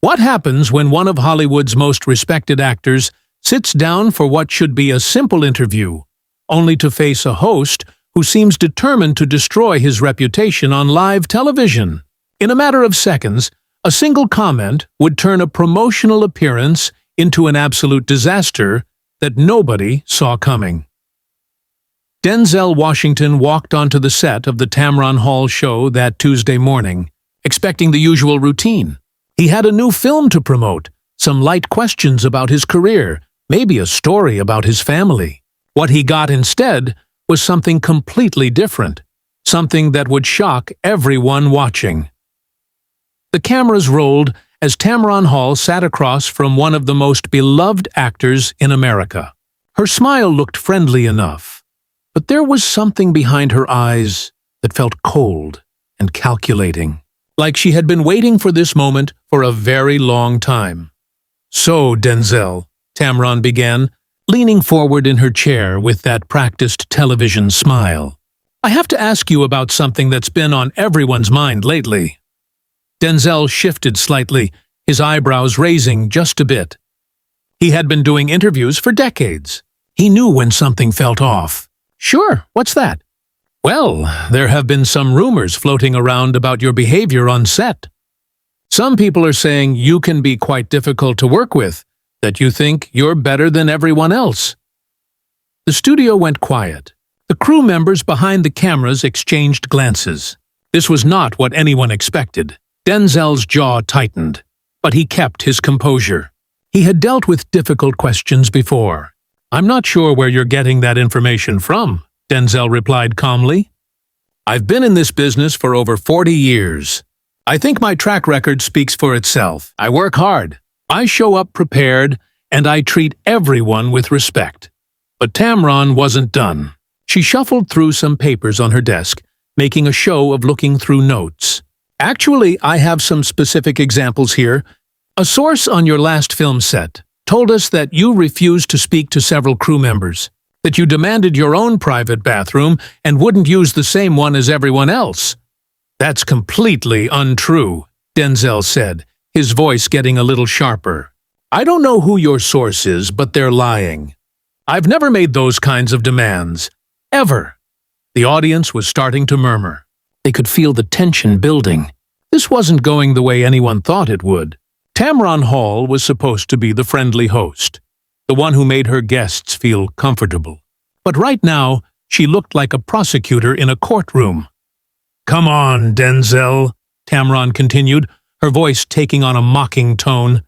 What happens when one of Hollywood's most respected actors sits down for what should be a simple interview, only to face a host who seems determined to destroy his reputation on live television? In a matter of seconds, a single comment would turn a promotional appearance into an absolute disaster that nobody saw coming. Denzel Washington walked onto the set of the Tamron Hall Show that Tuesday morning, expecting the usual routine. He had a new film to promote, some light questions about his career, maybe a story about his family. What he got instead was something completely different, something that would shock everyone watching. The cameras rolled as Tamron Hall sat across from one of the most beloved actors in America. Her smile looked friendly enough, but there was something behind her eyes that felt cold and calculating, like she had been waiting for this moment for a very long time. "So, Denzel," Tamron began, leaning forward in her chair with that practiced television smile, "I have to ask you about something that's been on everyone's mind lately." Denzel shifted slightly, his eyebrows raising just a bit. He had been doing interviews for decades. He knew when something felt off. "Sure, what's that?" "Well, there have been some rumors floating around about your behavior on set. Some people are saying you can be quite difficult to work with, that you think you're better than everyone else." The studio went quiet. The crew members behind the cameras exchanged glances. This was not what anyone expected. Denzel's jaw tightened, but he kept his composure. He had dealt with difficult questions before. "I'm not sure where you're getting that information from," Denzel replied calmly. "I've been in this business for over 40 years. I think my track record speaks for itself. I work hard. I show up prepared, and I treat everyone with respect." But Tamron wasn't done. She shuffled through some papers on her desk, making a show of looking through notes. "Actually, I have some specific examples here. A source on your last film set told us that you refused to speak to several crew members, that you demanded your own private bathroom and wouldn't use the same one as everyone else." "That's completely untrue," Denzel said, his voice getting a little sharper. "I don't know who your source is, but they're lying. I've never made those kinds of demands. Ever." The audience was starting to murmur. They could feel the tension building. This wasn't going the way anyone thought it would. Tamron Hall was supposed to be the friendly host, the one who made her guests feel comfortable. But right now, she looked like a prosecutor in a courtroom. "Come on, Denzel," Tamron continued, her voice taking on a mocking tone.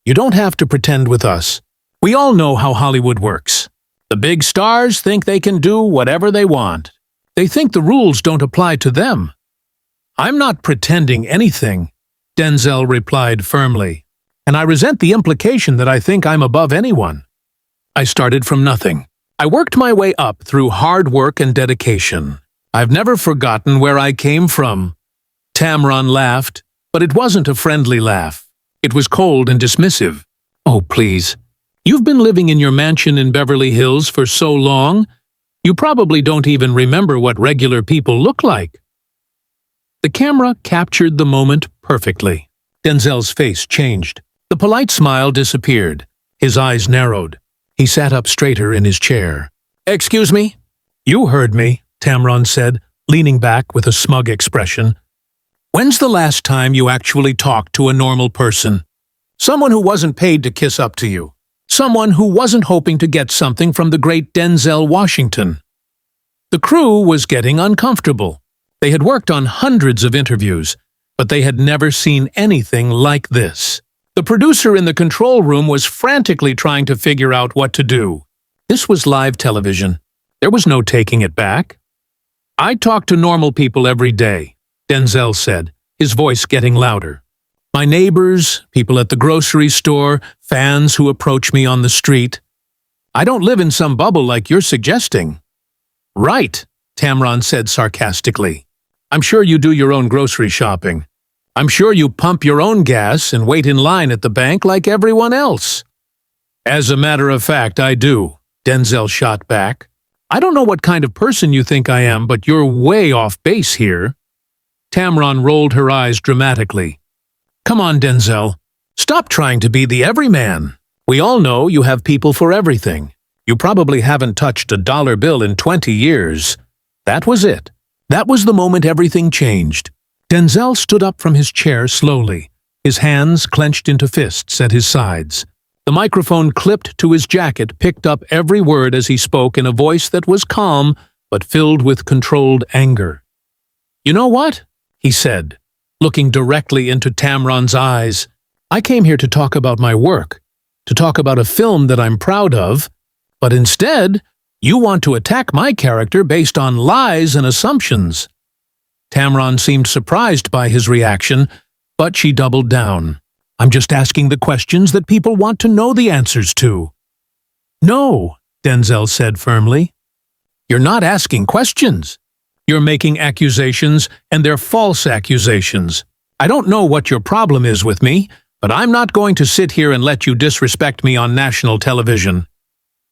"You don't have to pretend with us. We all know how Hollywood works. The big stars think they can do whatever they want. They think the rules don't apply to them." "I'm not pretending anything," Denzel replied firmly, "and I resent the implication that I think I'm above anyone. I started from nothing. I worked my way up through hard work and dedication. I've never forgotten where I came from." Tamron laughed, but it wasn't a friendly laugh. It was cold and dismissive. "Oh, please. You've been living in your mansion in Beverly Hills for so long, you probably don't even remember what regular people look like." The camera captured the moment perfectly. Denzel's face changed. The polite smile disappeared. His eyes narrowed. He sat up straighter in his chair. "Excuse me?" "You heard me," Tamron said, leaning back with a smug expression. "When's the last time you actually talked to a normal person? Someone who wasn't paid to kiss up to you. Someone who wasn't hoping to get something from the great Denzel Washington." The crew was getting uncomfortable. They had worked on hundreds of interviews, but they had never seen anything like this. The producer in the control room was frantically trying to figure out what to do. This was live television. There was no taking it back. "I talk to normal people every day," Denzel said, his voice getting louder. "My neighbors, people at the grocery store, fans who approach me on the street. I don't live in some bubble like you're suggesting." "Right," Tamron said sarcastically. "I'm sure you do your own grocery shopping. I'm sure you pump your own gas and wait in line at the bank like everyone else." "As a matter of fact, I do," Denzel shot back. "I don't know what kind of person you think I am, but you're way off base here." Tamron rolled her eyes dramatically. "Come on, Denzel. Stop trying to be the everyman. We all know you have people for everything. You probably haven't touched a dollar bill in 20 years. That was it. That was the moment everything changed. Denzel stood up from his chair slowly, his hands clenched into fists at his sides. The microphone clipped to his jacket picked up every word as he spoke in a voice that was calm but filled with controlled anger. "You know what?" he said, looking directly into Tamron's eyes. "I came here to talk about my work, to talk about a film that I'm proud of, but instead, you want to attack my character based on lies and assumptions." Tamron seemed surprised by his reaction, but she doubled down. "I'm just asking the questions that people want to know the answers to." "No," Denzel said firmly. "You're not asking questions. You're making accusations, and they're false accusations. I don't know what your problem is with me, but I'm not going to sit here and let you disrespect me on national television."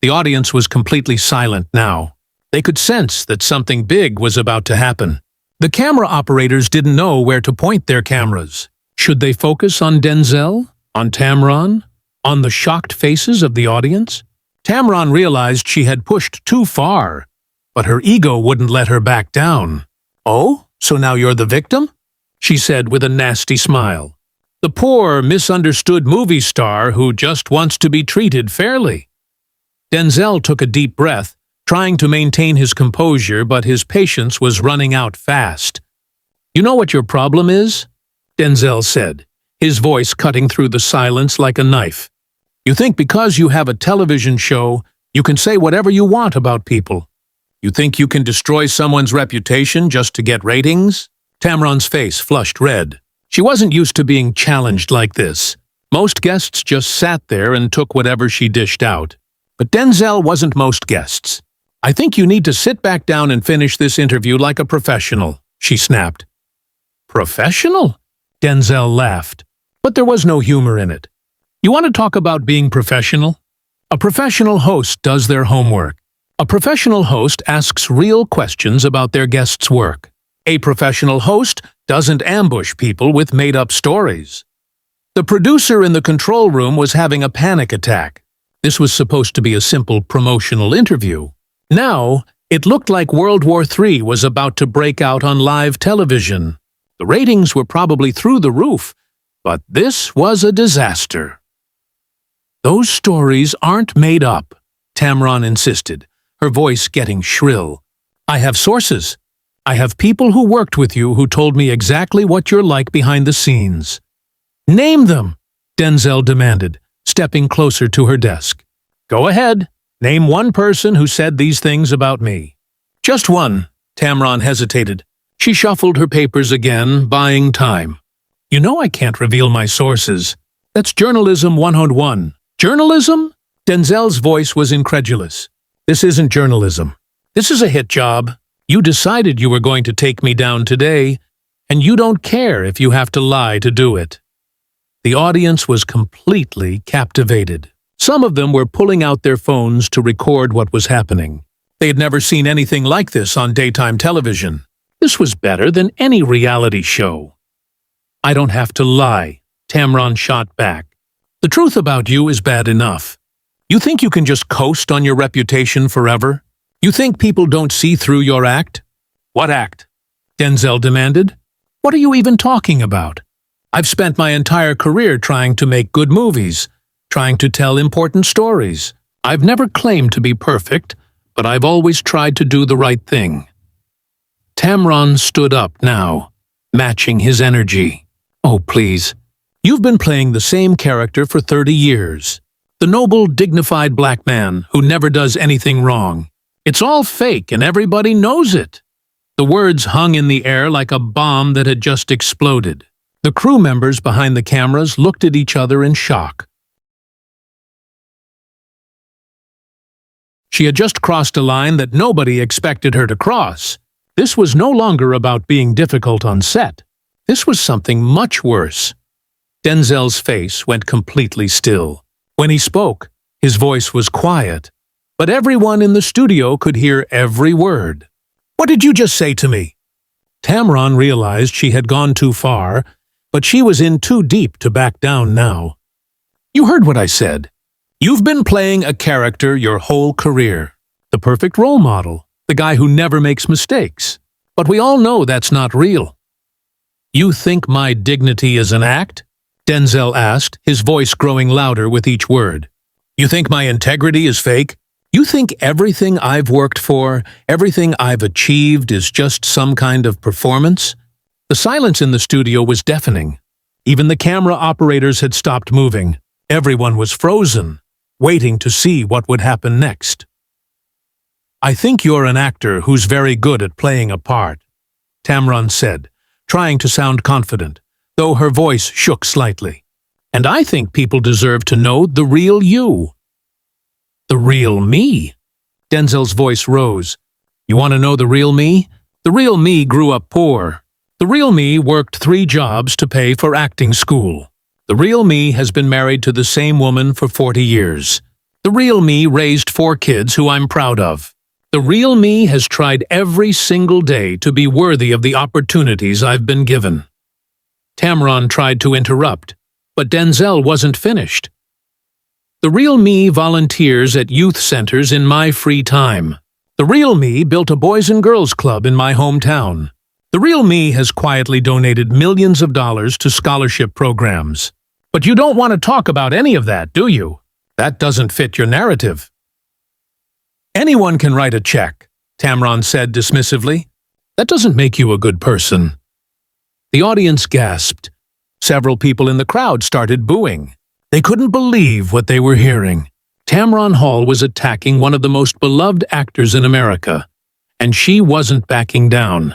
The audience was completely silent now. They could sense that something big was about to happen. The camera operators didn't know where to point their cameras. Should they focus on Denzel? On Tamron? On the shocked faces of the audience? Tamron realized she had pushed too far, but her ego wouldn't let her back down. "Oh, so now you're the victim?" she said with a nasty smile. "The poor, misunderstood movie star who just wants to be treated fairly." Denzel took a deep breath, trying to maintain his composure, but his patience was running out fast. "You know what your problem is?" Denzel said, his voice cutting through the silence like a knife. "You think because you have a television show, you can say whatever you want about people. You think you can destroy someone's reputation just to get ratings?" Tamron's face flushed red. She wasn't used to being challenged like this. Most guests just sat there and took whatever she dished out. But Denzel wasn't most guests. "I think you need to sit back down and finish this interview like a professional," she snapped. "Professional?" Denzel laughed, but there was no humor in it. "You want to talk about being professional? A professional host does their homework. A professional host asks real questions about their guest's work. A professional host doesn't ambush people with made-up stories." The producer in the control room was having a panic attack. This was supposed to be a simple promotional interview. Now, it looked like World War III was about to break out on live television. The ratings were probably through the roof, but this was a disaster. "Those stories aren't made up," Tamron insisted, her voice getting shrill. "I have sources. I have people who worked with you who told me exactly what you're like behind the scenes." "Name them," Denzel demanded, stepping closer to her desk. "Go ahead. Name one person who said these things about me." "Just one," Tamron hesitated. She shuffled her papers again, buying time. "You know I can't reveal my sources. That's journalism 101. "Journalism?" Denzel's voice was incredulous. "This isn't journalism. This is a hit job. You decided you were going to take me down today, and you don't care if you have to lie to do it." The audience was completely captivated. Some of them were pulling out their phones to record what was happening. They had never seen anything like this on daytime television. This was better than any reality show. "I don't have to lie," Tamron shot back. "The truth about you is bad enough. You think you can just coast on your reputation forever? You think people don't see through your act?" "What act?" Denzel demanded. "What are you even talking about? I've spent my entire career trying to make good movies, trying to tell important stories. I've never claimed to be perfect, but I've always tried to do the right thing." Tamron stood up now, matching his energy. "Oh, please. You've been playing the same character for 30 years. The noble, dignified black man who never does anything wrong. It's all fake and everybody knows it." The words hung in the air like a bomb that had just exploded. The crew members behind the cameras looked at each other in shock. She had just crossed a line that nobody expected her to cross. This was no longer about being difficult on set. This was something much worse. Denzel's face went completely still. When he spoke, his voice was quiet, but everyone in the studio could hear every word. "What did you just say to me?" Tamron realized she had gone too far, but she was in too deep to back down now. You heard what I said. You've been playing a character your whole career. The perfect role model, the guy who never makes mistakes. But we all know that's not real. You think my dignity is an act? Denzel asked, his voice growing louder with each word. You think my integrity is fake? You think everything I've worked for, everything I've achieved is just some kind of performance? The silence in the studio was deafening. Even the camera operators had stopped moving. Everyone was frozen, waiting to see what would happen next. I think you're an actor who's very good at playing a part, Tamron said, trying to sound confident, though her voice shook slightly. And I think people deserve to know the real you. The real me? Denzel's voice rose. You want to know the real me? The real me grew up poor. The real me worked 3 jobs to pay for acting school. The real me has been married to the same woman for 40 years. The real me raised 4 kids who I'm proud of. The real me has tried every single day to be worthy of the opportunities I've been given. Tamron tried to interrupt, but Denzel wasn't finished. The real me volunteers at youth centers in my free time. The real me built a boys and girls club in my hometown. The real me has quietly donated millions of dollars to scholarship programs. But you don't want to talk about any of that, do you? That doesn't fit your narrative. Anyone can write a check, Tamron said dismissively. That doesn't make you a good person. The audience gasped. Several people in the crowd started booing. They couldn't believe what they were hearing. Tamron Hall was attacking one of the most beloved actors in America, and she wasn't backing down.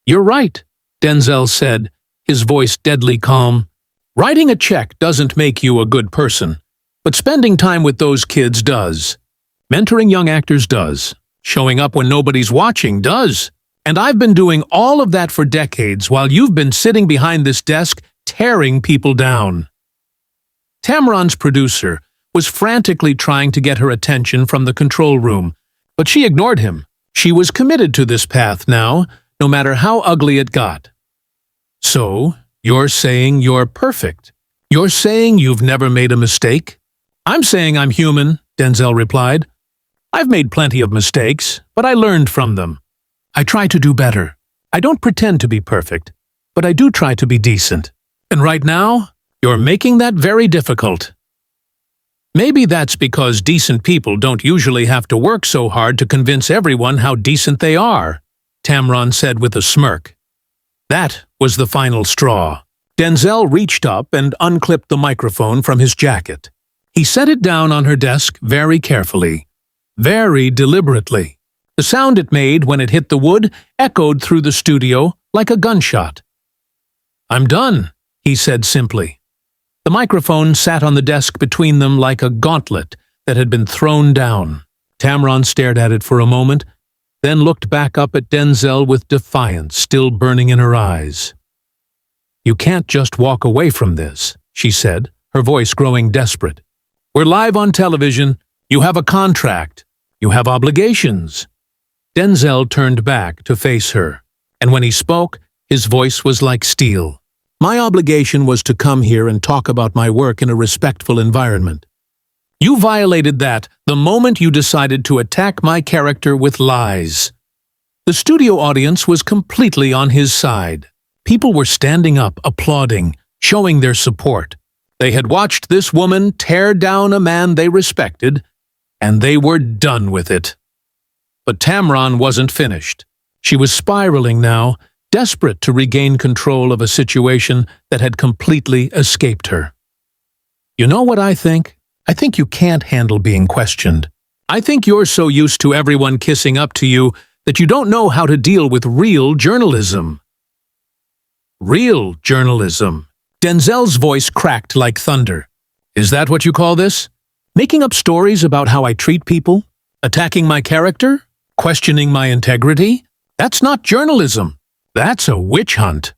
You're right, Denzel said, his voice deadly calm. Writing a check doesn't make you a good person, but spending time with those kids does. Mentoring young actors does. Showing up when nobody's watching does. And I've been doing all of that for decades while you've been sitting behind this desk tearing people down. Tamron's producer was frantically trying to get her attention from the control room, but she ignored him. She was committed to this path now, no matter how ugly it got. So, you're saying you're perfect. You're saying you've never made a mistake? I'm saying I'm human, Denzel replied. I've made plenty of mistakes, but I learned from them. I try to do better. I don't pretend to be perfect, but I do try to be decent. And right now, you're making that very difficult. Maybe that's because decent people don't usually have to work so hard to convince everyone how decent they are, Tamron said with a smirk. That was the final straw. Denzel reached up and unclipped the microphone from his jacket. He set it down on her desk very carefully, very deliberately. The sound it made when it hit the wood echoed through the studio like a gunshot. I'm done, he said simply. The microphone sat on the desk between them like a gauntlet that had been thrown down. Tamron stared at it for a moment, then looked back up at Denzel with defiance still burning in her eyes. You can't just walk away from this, she said, her voice growing desperate. We're live on television. You have a contract. You have obligations. Denzel turned back to face her, and when he spoke, his voice was like steel. My obligation was to come here and talk about my work in a respectful environment. You violated that the moment you decided to attack my character with lies. The studio audience was completely on his side. People were standing up, applauding, showing their support. They had watched this woman tear down a man they respected, and they were done with it. But Tamron wasn't finished. She was spiraling now, desperate to regain control of a situation that had completely escaped her. You know what I think? I think you can't handle being questioned. I think you're so used to everyone kissing up to you that you don't know how to deal with real journalism. Real journalism. Denzel's voice cracked like thunder. Is that what you call this? Making up stories about how I treat people? Attacking my character? Questioning my integrity? That's not journalism. That's a witch hunt.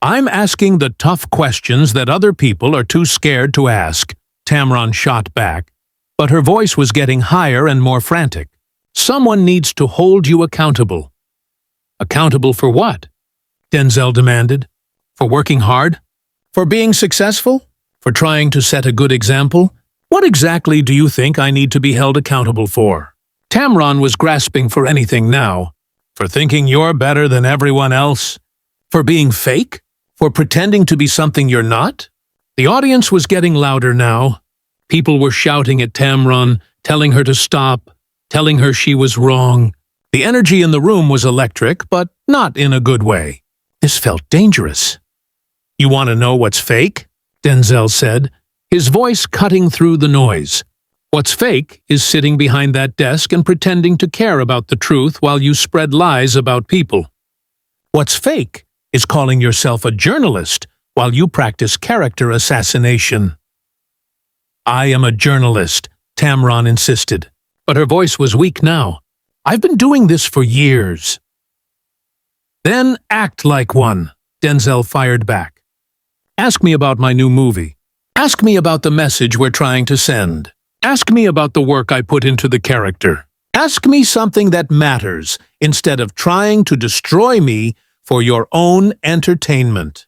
I'm asking the tough questions that other people are too scared to ask, Tamron shot back, but her voice was getting higher and more frantic. Someone needs to hold you accountable. Accountable for what? Denzel demanded. For working hard? For being successful? For trying to set a good example? What exactly do you think I need to be held accountable for? Tamron was grasping for anything now. For thinking you're better than everyone else? For being fake? For pretending to be something you're not? The audience was getting louder now. People were shouting at Tamron, telling her to stop, telling her she was wrong. The energy in the room was electric, but not in a good way. This felt dangerous. You want to know what's fake? Denzel said, his voice cutting through the noise. What's fake is sitting behind that desk and pretending to care about the truth while you spread lies about people. What's fake is calling yourself a journalist while you practice character assassination. I am a journalist, Tamron insisted, but her voice was weak now. I've been doing this for years. Then act like one, Denzel fired back. Ask me about my new movie. Ask me about the message we're trying to send. Ask me about the work I put into the character. Ask me something that matters instead of trying to destroy me for your own entertainment.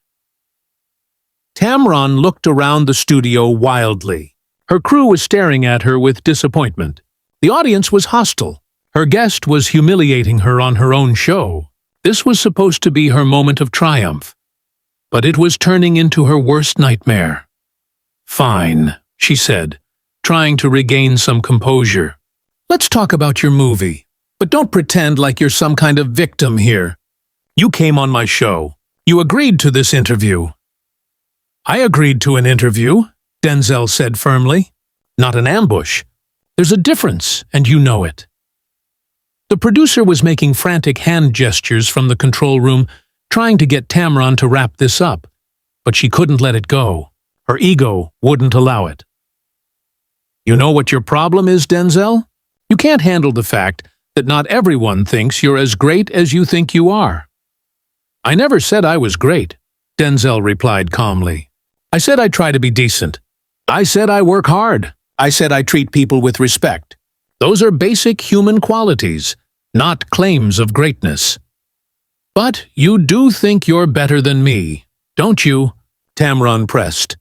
Tamron looked around the studio wildly. Her crew was staring at her with disappointment. The audience was hostile. Her guest was humiliating her on her own show. This was supposed to be her moment of triumph, but it was turning into her worst nightmare. Fine, she said, trying to regain some composure. Let's talk about your movie, but don't pretend like you're some kind of victim here. You came on my show. You agreed to this interview. I agreed to an interview, Denzel said firmly. Not an ambush. There's a difference, and you know it. The producer was making frantic hand gestures from the control room, trying to get Tamron to wrap this up, but she couldn't let it go. Her ego wouldn't allow it. You know what your problem is, Denzel? You can't handle the fact that not everyone thinks you're as great as you think you are. I never said I was great, Denzel replied calmly. I said I try to be decent. I said I work hard. I said I treat people with respect. Those are basic human qualities, not claims of greatness. But you do think you're better than me, don't you? Tamron pressed.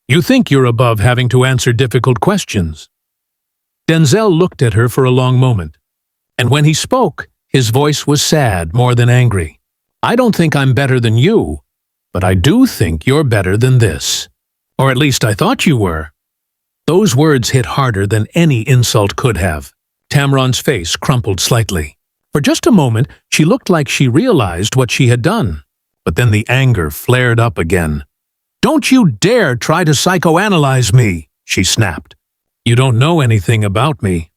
You think you're above having to answer difficult questions. Denzel looked at her for a long moment, and when he spoke, his voice was sad more than angry. I don't think I'm better than you, but I do think you're better than this. Or at least I thought you were. Those words hit harder than any insult could have. Tamron's face crumpled slightly. For just a moment, she looked like she realized what she had done. But then the anger flared up again. Don't you dare try to psychoanalyze me, she snapped. You don't know anything about me.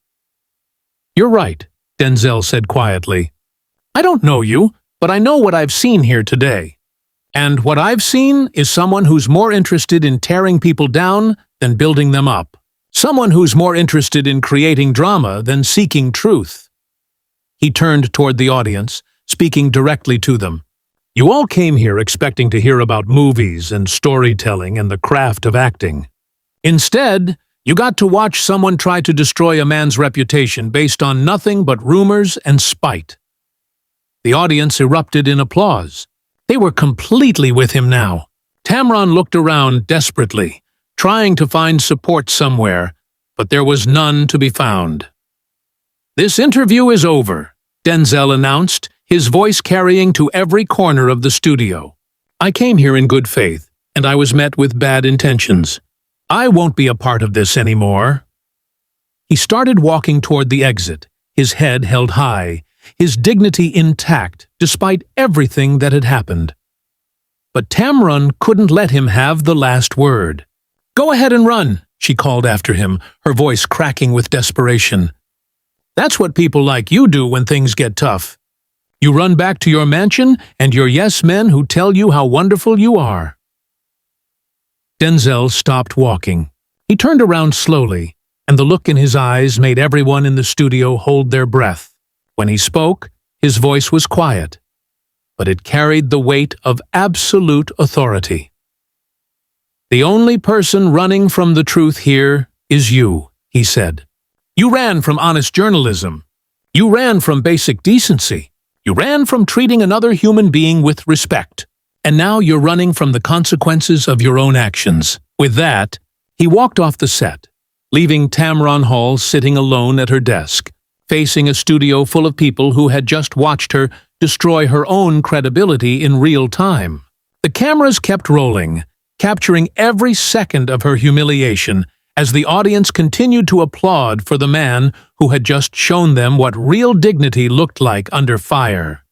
You're right, Denzel said quietly. I don't know you, but I know what I've seen here today. And what I've seen is someone who's more interested in tearing people down than building them up. Someone who's more interested in creating drama than seeking truth. He turned toward the audience, speaking directly to them. You all came here expecting to hear about movies and storytelling and the craft of acting. Instead, you got to watch someone try to destroy a man's reputation based on nothing but rumors and spite. The audience erupted in applause. They were completely with him now. Tamron looked around desperately, trying to find support somewhere, but there was none to be found. This interview is over, Denzel announced, his voice carrying to every corner of the studio. I came here in good faith, and I was met with bad intentions. I won't be a part of this anymore. He started walking toward the exit, his head held high, his dignity intact despite everything that had happened. But Tamron couldn't let him have the last word. Go ahead and run, she called after him, her voice cracking with desperation. That's what people like you do when things get tough. You run back to your mansion and your yes men who tell you how wonderful you are. Denzel stopped walking. He turned around slowly, and the look in his eyes made everyone in the studio hold their breath. When he spoke, his voice was quiet, but it carried the weight of absolute authority. The only person running from the truth here is you, he said. You ran from honest journalism. You ran from basic decency. You ran from treating another human being with respect. and now you're running from the consequences of your own actions. With that, he walked off the set, leaving Tamron Hall sitting alone at her desk, facing a studio full of people who had just watched her destroy her own credibility in real time. The cameras kept rolling, capturing every second of her humiliation as the audience continued to applaud for the man who had just shown them what real dignity looked like under fire.